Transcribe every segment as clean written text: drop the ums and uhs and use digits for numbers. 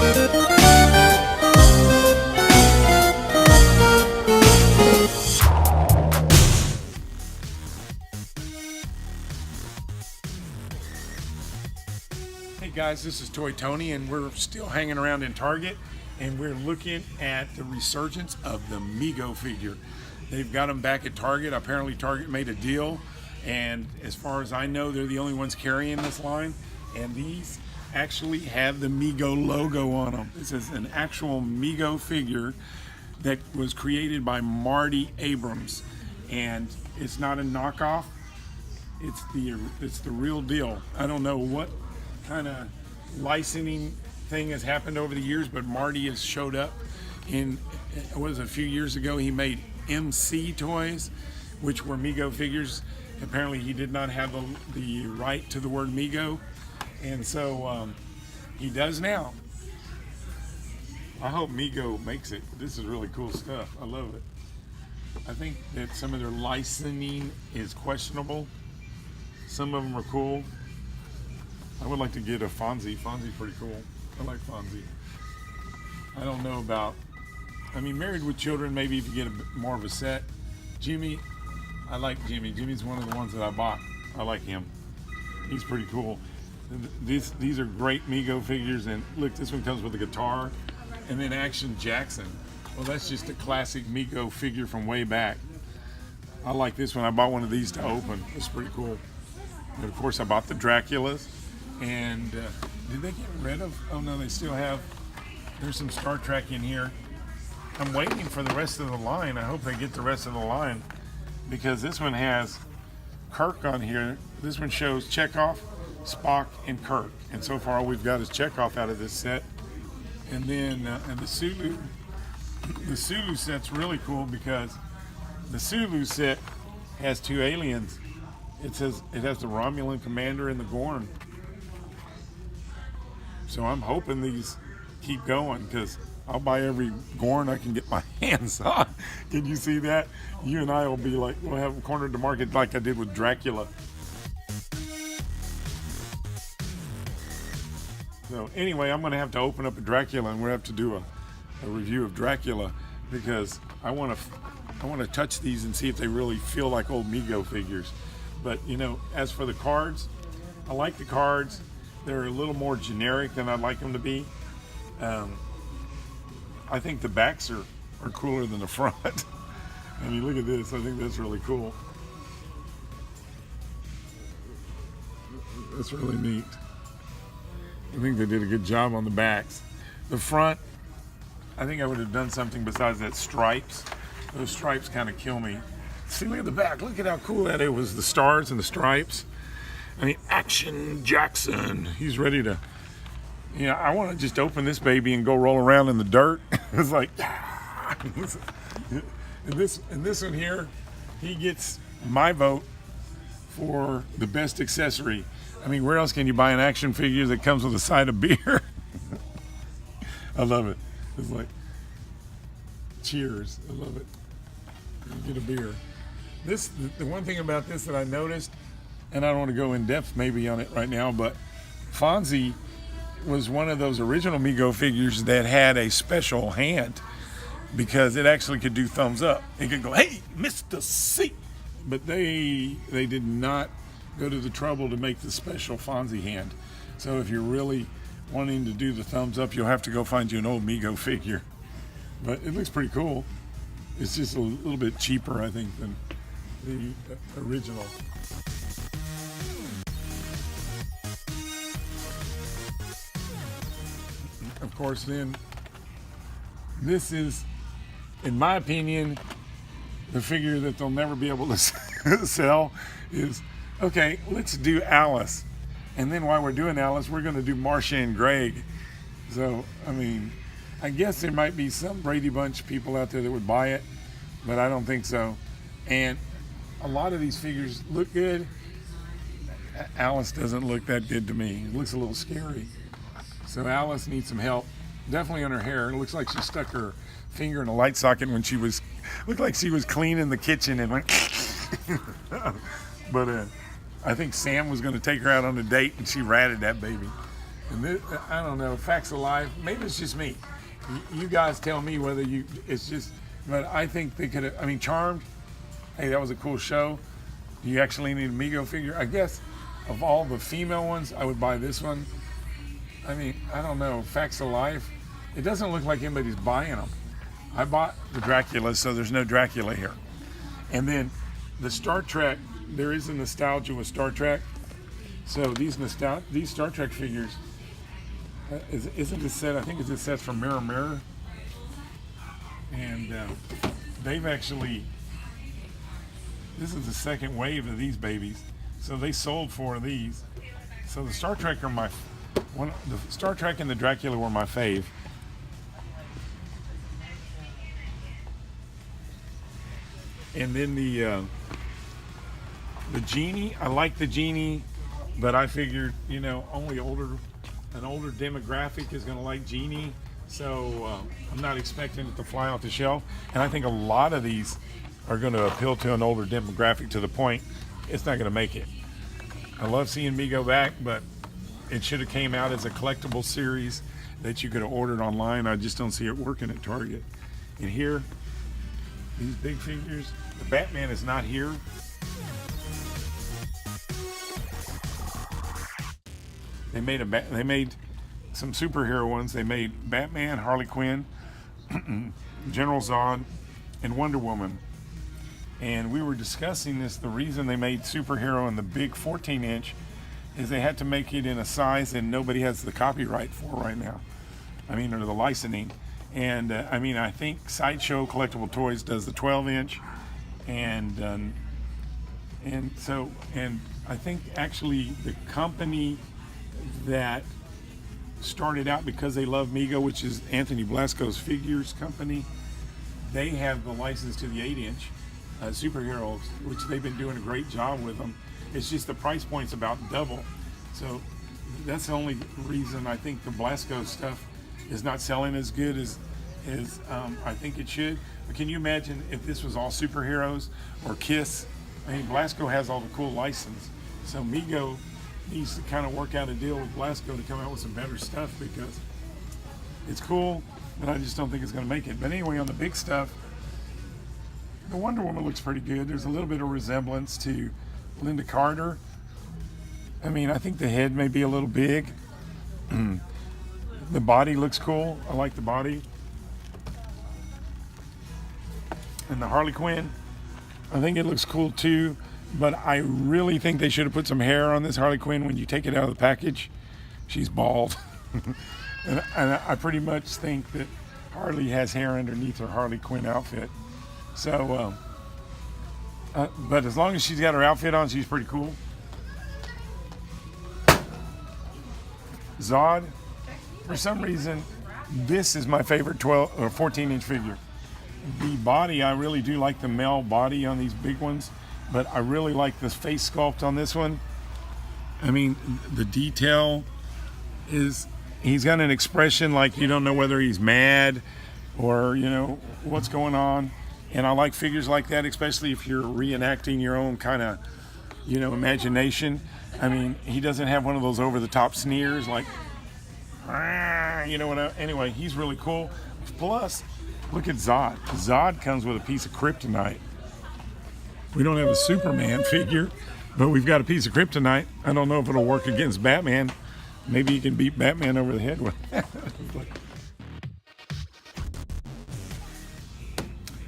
Hey guys, this is Toytony, and we're still hanging around in Target, and we're looking at the resurgence of the Mego figure. They've got them back at Target. Apparently Target made a deal, and as far as I know, they're the only ones carrying this line, and these actually have the Mego logo on them. This is an actual Mego figure that was created by Marty Abrams, and it's not a knockoff. It's the real deal. I don't know what kind of licensing thing has happened over the years, but Marty has showed up in, it was a few years ago, he made MC toys, which were Mego figures. Apparently he did not have the right to the word Mego, and so he does now. I hope Mego makes it. This is really cool stuff. I love it. I think that some of their licensing is questionable. Some of them are cool. I would like to get a Fonzie. Fonzie's pretty cool. I like Fonzie. I don't know about, I mean, Married with Children, maybe if you get more of a set. Jimmy, I like Jimmy. Jimmy's one of the ones that I bought. I like him. He's pretty cool. These are great Mego figures, and look, this one comes with a guitar, and then Action Jackson. Well, that's just a classic Mego figure from way back. I like this one. I bought one of these to open. It's pretty cool. And of course, I bought the Draculas. And did they get rid of, oh no, they still have, there's some Star Trek in here. I'm waiting for the rest of the line. I hope they get the rest of the line, because this one has Kirk on here. This one shows Chekhov, Spock, and Kirk. And so far all we've got is Chekhov out of this set. And then and the Sulu set's really cool, because the Sulu set has two aliens. It says it has the Romulan commander and the Gorn. So I'm hoping these keep going, because I'll buy every Gorn I can get my hands on. Can you see that? You and I will be like, we'll have them cornered to market like I did with Dracula. So anyway, I'm going to have to open up a Dracula, and we'll have to do a review of Dracula, because I want to touch these and see if they really feel like old Mego figures. But you know, as for the cards, I like the cards. They're a little more generic than I'd like them to be. I think the backs are cooler than the front. I mean, look at this. I think that's really cool. That's really neat. I think they did a good job on the backs. The front, I think I would have done something besides that stripes. Those stripes kind of kill me. See, look at the back. Look at how cool that is. Was the stars and the stripes. I mean, Action Jackson. He's ready to, you know, I want to just open this baby and go roll around in the dirt. It's like, and this one here, he gets my vote for the best accessory. I mean, where else can you buy an action figure that comes with a side of beer? I love it. It's like, cheers. I love it. You get a beer. The one thing about this that I noticed, and I don't want to go in depth maybe on it right now, but Fonzie was one of those original Mego figures that had a special hand, because it actually could do thumbs up. It could go, hey, Mr. C. But they did not go to the trouble to make the special Fonzie hand. So if you're really wanting to do the thumbs up, you'll have to go find you an old Mego figure. But it looks pretty cool. It's just a little bit cheaper, I think, than the original. Of course, then, this is, in my opinion, the figure that they'll never be able to sell is, okay, let's do Alice. And then while we're doing Alice, we're going to do Marcia and Greg. So, I mean, I guess there might be some Brady Bunch people out there that would buy it, but I don't think so. And a lot of these figures look good. Alice doesn't look that good to me. It looks a little scary. So Alice needs some help. Definitely on her hair. It looks like she stuck her finger in a light socket when she was, looked like she was cleaning the kitchen and went, but I think Sam was going to take her out on a date, and she ratted that baby. And this, I don't know, facts of life. Maybe it's just me. You guys tell me whether it's just, but I think they could have, I mean, Charmed, hey, that was a cool show. Do you actually need a Mego figure? I guess of all the female ones, I would buy this one. I mean, I don't know, facts of life. It doesn't look like anybody's buying them. I bought the Dracula, so there's no Dracula here. And then the Star Trek, there is a nostalgia with Star Trek. So these Star Trek figures, isn't this set? I think it's a set from Mirror Mirror, and they've actually. This is the second wave of these babies, so they sold 4 of these. So the Star Trek are the Star Trek and the Dracula were my fave. And then the genie, I like the genie, but I figured, you know, only an older demographic is going to like genie, so I'm not expecting it to fly off the shelf. And I think a lot of these are going to appeal to an older demographic to the point it's not going to make it. I love seeing Mego back, but it should have came out as a collectible series that you could have ordered online. I just don't see it working at Target. And here, these big figures, the Batman is not here. They made some superhero ones. They made Batman, Harley Quinn, General Zod, and Wonder Woman. And we were discussing this. The reason they made superhero in the big 14-inch is they had to make it in a size that nobody has the copyright for right now. I mean, or the licensing. And I mean, I think Sideshow Collectible Toys does the 12-inch, and I think actually the company that started out because they love Mego, which is Anthony Blasco's Figures company, they have the license to the 8-inch superheroes, which they've been doing a great job with them. It's just the price point's about double. So that's the only reason I think the Blasco stuff is not selling as good as I think it should. But can you imagine if this was all superheroes or Kiss? I mean, Blasco has all the cool license. So Mego needs to kind of work out a deal with Blasco to come out with some better stuff, because it's cool, but I just don't think it's going to make it. But anyway, on the big stuff, the Wonder Woman looks pretty good. There's a little bit of resemblance to Linda Carter. I mean, I think the head may be a little big. The body looks cool. I like the body. And the Harley Quinn, I think it looks cool too, but I really think they should have put some hair on this Harley Quinn. When you take it out of the package, she's bald. and I pretty much think that Harley has hair underneath her Harley Quinn outfit. So, but as long as she's got her outfit on, she's pretty cool. Zod, for some reason, this is my favorite 12 or 14-inch figure. The body, I really do like the male body on these big ones, but I really like this face sculpt on this one. I mean, the detail is, he's got an expression like you don't know whether he's mad or, you know, what's going on. And I like figures like that, especially if you're reenacting your own kind of, you know, imagination. I mean, he doesn't have one of those over-the-top sneers like, you know what? Anyway, he's really cool. Plus, look at Zod. Zod comes with a piece of kryptonite. We don't have a Superman figure, but we've got a piece of kryptonite. I don't know if it'll work against Batman. Maybe you can beat Batman over the head with it.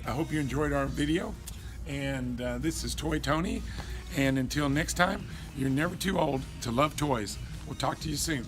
I hope you enjoyed our video, and this is Toytony, and until next time, you're never too old to love toys. We'll talk to you soon.